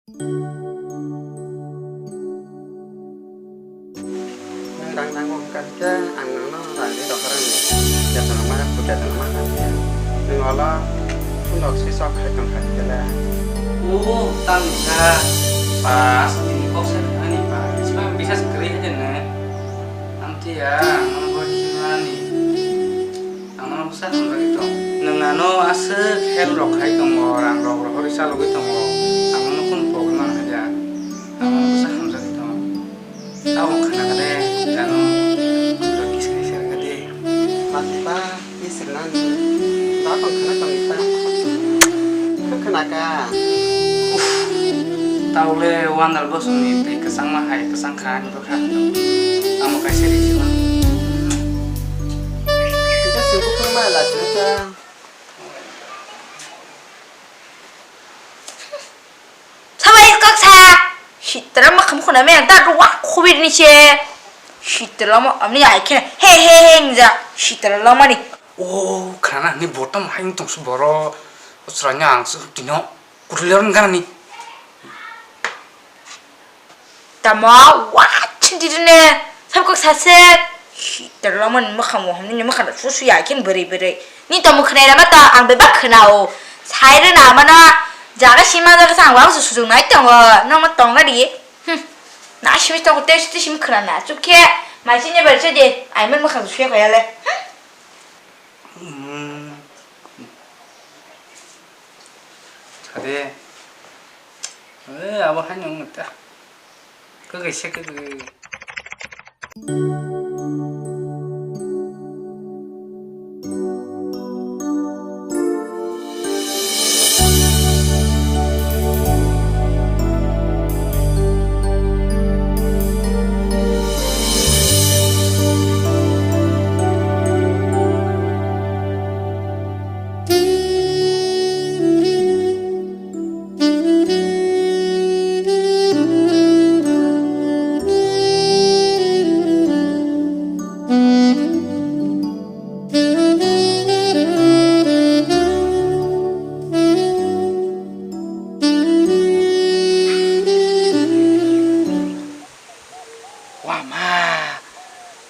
đang ngom kan ke ang no ra ni dok ran ya tan ma ku ta tan ma kan ya ni ngola pun dok si sok khai tong khai ke la tangga pas ini kok ini pak supaya bisa segera aja nih nanti ya mana buat gimana nih mana bisa nggak gitu nengano asal hel rok hai tong orang rok rok harus selalu gitu mana pun problem aja mana bisa nggak gitu tahu karena deh dan lagi sekali deh masih pa isinan da tong kana tong pa ke kana ka tahu le wandal bos nih teh kesang mah hai kesang kan itu kan kamu kasih di sini kita sibuk ke mana cerita 시들라마 감고나면 따로와 코비니체 시들라마 아니 아이케 헤헤행자 시들라마니 오 karena nih bottom haing tong suboro usranya angsu dino kurleran kan nih 담아 와 친디르네 삼각 사셋 시들라만 뭐하모 하는 뭐하나 수수야 긴 버리버리 니 너무 그래라 맞다 안 배박 크나오 사이를 아마나 자가 심하다가 상황수 수정 나있던 거 너무 똥가리 나 심했다고 떼시 심 크라나 좋게 맛있네 벌써지 알면 뭐 가서 쉬어 가야래 잘해 아버 한영 같다 그게 새끼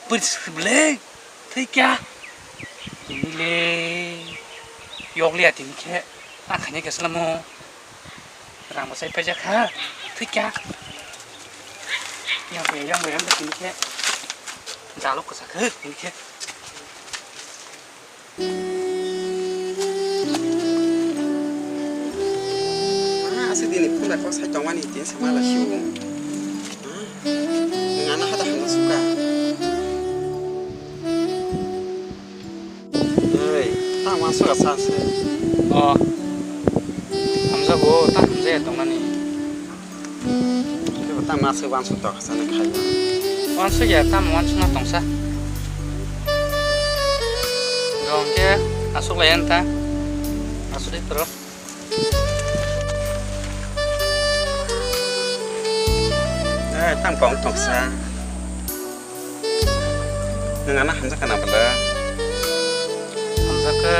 Bersebelak, tiga, ini le, yuk lihat ini ke, akhirnya ke selama, rambut saya pajak ha, tiga, yang bayang begini ke, jaluk ke sakit ini ke. asli ini pun dah kau saya jangan itu sama lah siu, dengan anak dah hendak suka. 딱 왔어 갔어 감사고 딱 감사해 동안이 그리고 딱 왔어 완수 더 가서 가야 완수야 딱 완수나 동사 그런게 아속 레엔타 아속이 들어 딱 뻥 동사 nương ăn hamza kana bala hamza ke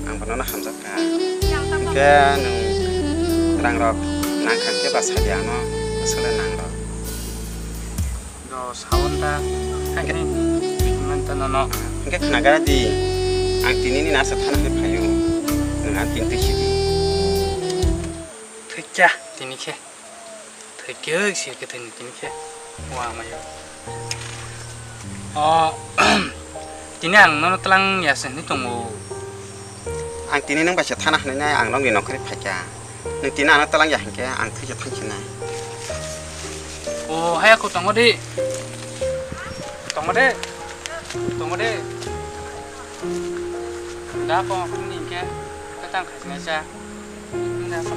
ang bana hamza ka ke nung rang rok nang khang ke bas hadia no asale nang rok do saunda angke mantana no ke khnaga di ang tini ni nasa thana ke phayo nung an tin ti hidi thekya tini ke thekya si ke tini ke wa mayo tini ang nono telang ya sen itu mau ang tini nang baca tanah nene ang long di nokri paja nang tini ang telang ya hingke ang tuh jatuh cina oh hai aku tunggu deh dah kok ini ke kita kasih aja ini apa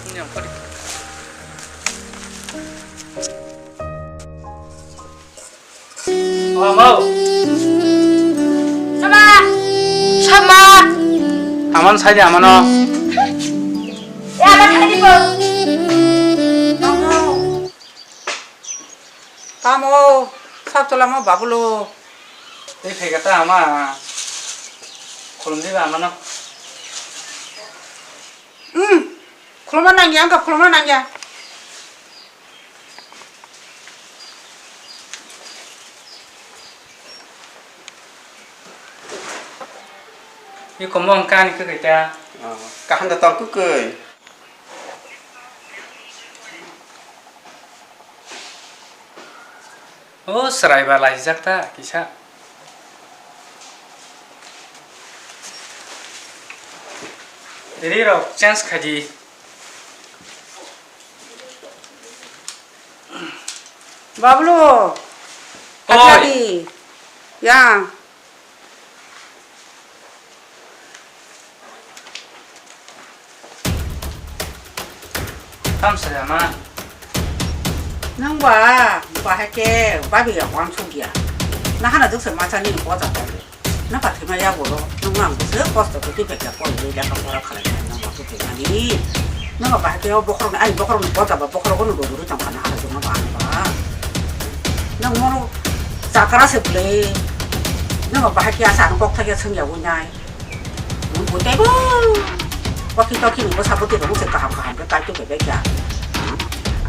ini yang pergi mau sama aman saja aman oh ya aman saja bu kamu sabtu lama babulu ini kayak kata ama kolom dia aman oh 그러면 난게 안가 그러면 난게. 이 고모한 까니 그거 있다. cả hắn ta tao cứ cười serai balai jakta kisa. Jadi rok chance kaji. 바블로. 갑자기. 야. Tam sama. nâng bà hai cái bà bị hoàng chuk이야. 나 하나 득서 마찬가지 꽂았다. 나 같은 거 야고 너무 안 보세요. 버스 그때 백야 꽂고 내가 뭐라 카라 나 맞고 되니. 내가 봐 할게요. 보컬은 아니 보컬은 꽂아 봐. 보컬은 노래 좀 하나 하나 좀 봐. 나 뭐로 자카라서 플레이. 내가 봐 할게 아사는 꼭 타게 청야고냐. 뭐 대고. 와키토키는 뭐 사보게 너무 색깔 한거 깔게 백야.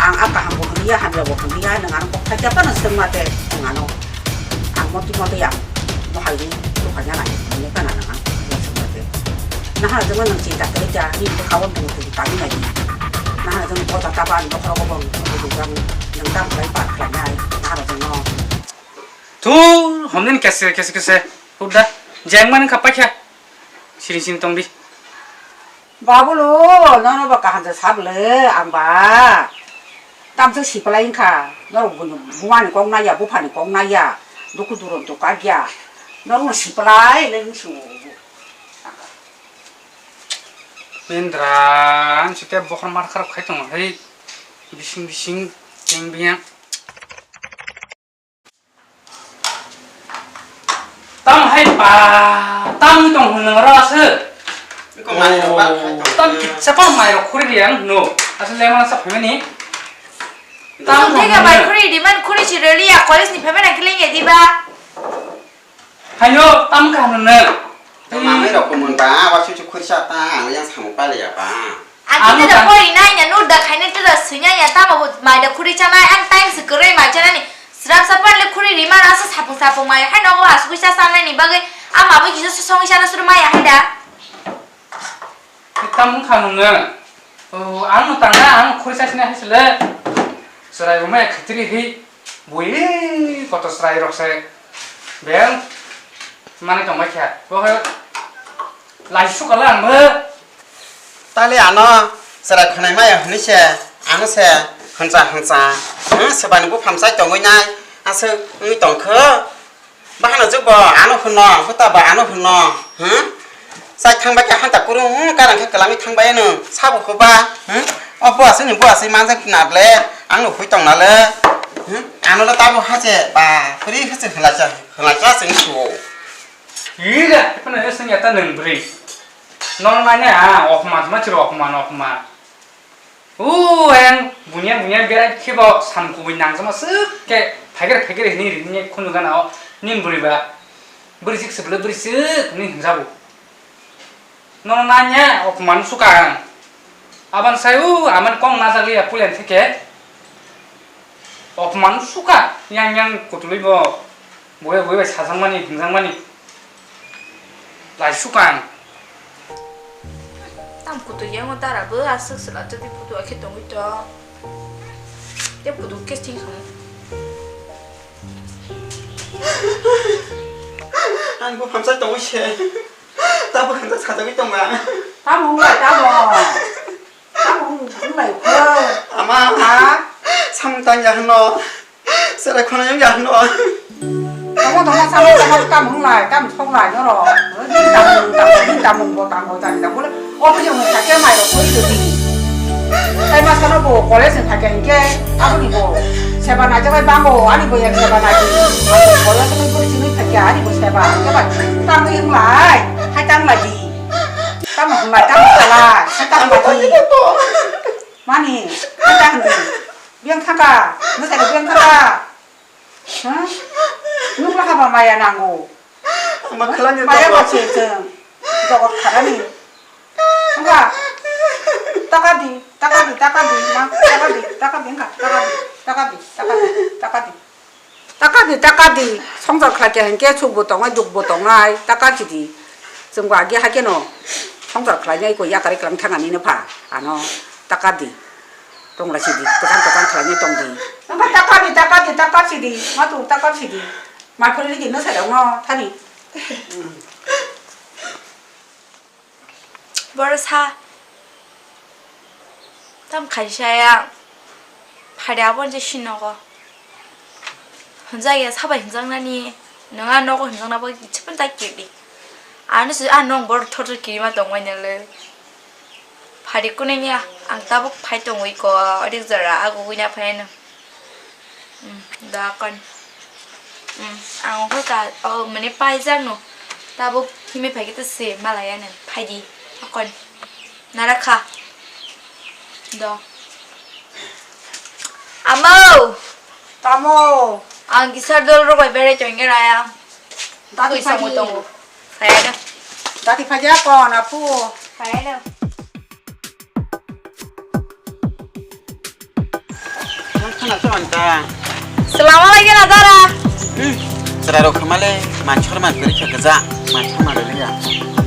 ang apa ang buhriya handa buhriya dengan kok saja kan semate ngano ang moti yang mo hayi to kanya na ni kan na ang semate na ha zaman nang cinta kerja ni ko kawan tong tu tani na ni na ha zaman ko tataban ko ko bang ko jang yang dam lai pat kanya na ha zaman Tu, homden kese. Udah, jangan kapakya. Sini tong di. 바블로 너는 바까 한자 sable ang ba 땀서 시플라인카 너는 무만이 공나야 무판이 공나야 누구 들은 또 까기야 너는 시플라이 랭수 Mendran, setiap bokor markar kait tong. Hei, bising bing. Tam hai pa, tam tong hunang rasa. có mai đâu bác Tam siapa mai ro kuri yang no. Asal lemang sa pemeni. Tam 내가 말 코리 리만 코리 지르리야 거기서 니 배면 안 끌리게 디바. Hayo tam kanan. tao mà mấy đầu của mình bà bao nhiêu chục khối sa ta người dân sang một ba lẻ bà 안 근데 너 코리 나냐 노다 카이네 뜨다 스냐야 따마 마이다 코리잖아 안 타임스 그래 말잖아니 스람 사판레 코리 리만 와서 사포 마이 하나고 아스고 샤사나니 바게 아마 아버지 기서 성샤나 수르 마야 하다. Tam kanan. Anu tanga anu kuri sa sini hasilnya. Serai rumah ketiri hi. Bui foto serai rok saya. Bang. Mana tong macam? Bohong. Lai suka lah mbak. ta lấy ăn nó sẽ là con này mai à nó sẽ ăn sẽ hơn cha sẽ bạn bố phạm sai chồng người nhai ăn sẽ người tổng khớ bác nó giúp bò ăn nó hơn nọ bố ta bà ăn nó hơn nọ sai thằng bác hắn ta cũng cái đằng khác cái làm thằng bé nữa sao bố cô ba bố xin mang ra nạp lên ăn nó khui tổng là lên ăn nó tao bố hát chứ bà cái đi hết sự là cha sinh sủ Iya, apa namanya senjata nembri. Normalnya okman, macam okman. Yang bunyi biar kita samku binang sama sek pagar ini kunugan awak nembri ba. Berisik sebelah berisik ni jabu. Normalnya okman suka. Aban saya aman kong nazali ya pulen seke. Okman suka yang kutuli boleh sasangmani, tingzangmani. Lai sukan. 땀 구도 영어 따라 뭐 아스스라 저기 부도 이렇게 동 있죠. 내 부도 캐스팅 성. anh bố phạm sai chồng xe tao bố phạm sai chồng cái chồng mà 다 먹어 다 먹는 정말 커 아마 아 삼단야 하노 sẽ con nó giống nó 동호 사람 땀 먹라 땀 속라 너로 땀 먹고 다니다 원래 어부지는 자켓 말로 보이더니 얼마 사놓고 고래서 자켓인게 아버지고 세바 나저가 방고 아니고 야 세바 나지 고래서 버리지는 자켓 아니고 세바 땀 먹라 하장 나지 땀 먹라 땀 살라 땀 먹지 많이 하장 명타가 너 세가 명타가 응? 누구라 하바 마야 나고 mà khá là như 마야 tao 같이 좀 저거 가라니 뭔가 따가 따까디 성적 할게 한게 주부동아 육부동아 따까지디 정과기 하게노 성적 할게 이거 약가리 그랑 탕아니네 봐 아노 따까디 동라시디 그간 클라니 동디 나가 따까지디 마도 따까지디 말풀리기 너 사령어 타니 버사 땀 간샤야 파랴번지 신어고 혼자야 사바 힘장나니 너가 너고 힘장나 보기 기침은 다 끼리 안에서 안농 뭘 터질 기만 동원을래 파리꾸네냐 앙따복 팔동 있고 어디서라 하고 그냥 파에는 나건 앙 그러니까 mình 파이 장노 따복 힘이 파기 뜻이 말아야는 파이디 아건 나라카 너 아모 따모 ang gisadol ro bere chonge raya 나도 isang 파지 utong saya 나도 파지 아까 나푸 saya Kana soanta. selamat lagi Nazara Seraro kemale, mancur man beri kerja, mancur man beri ya.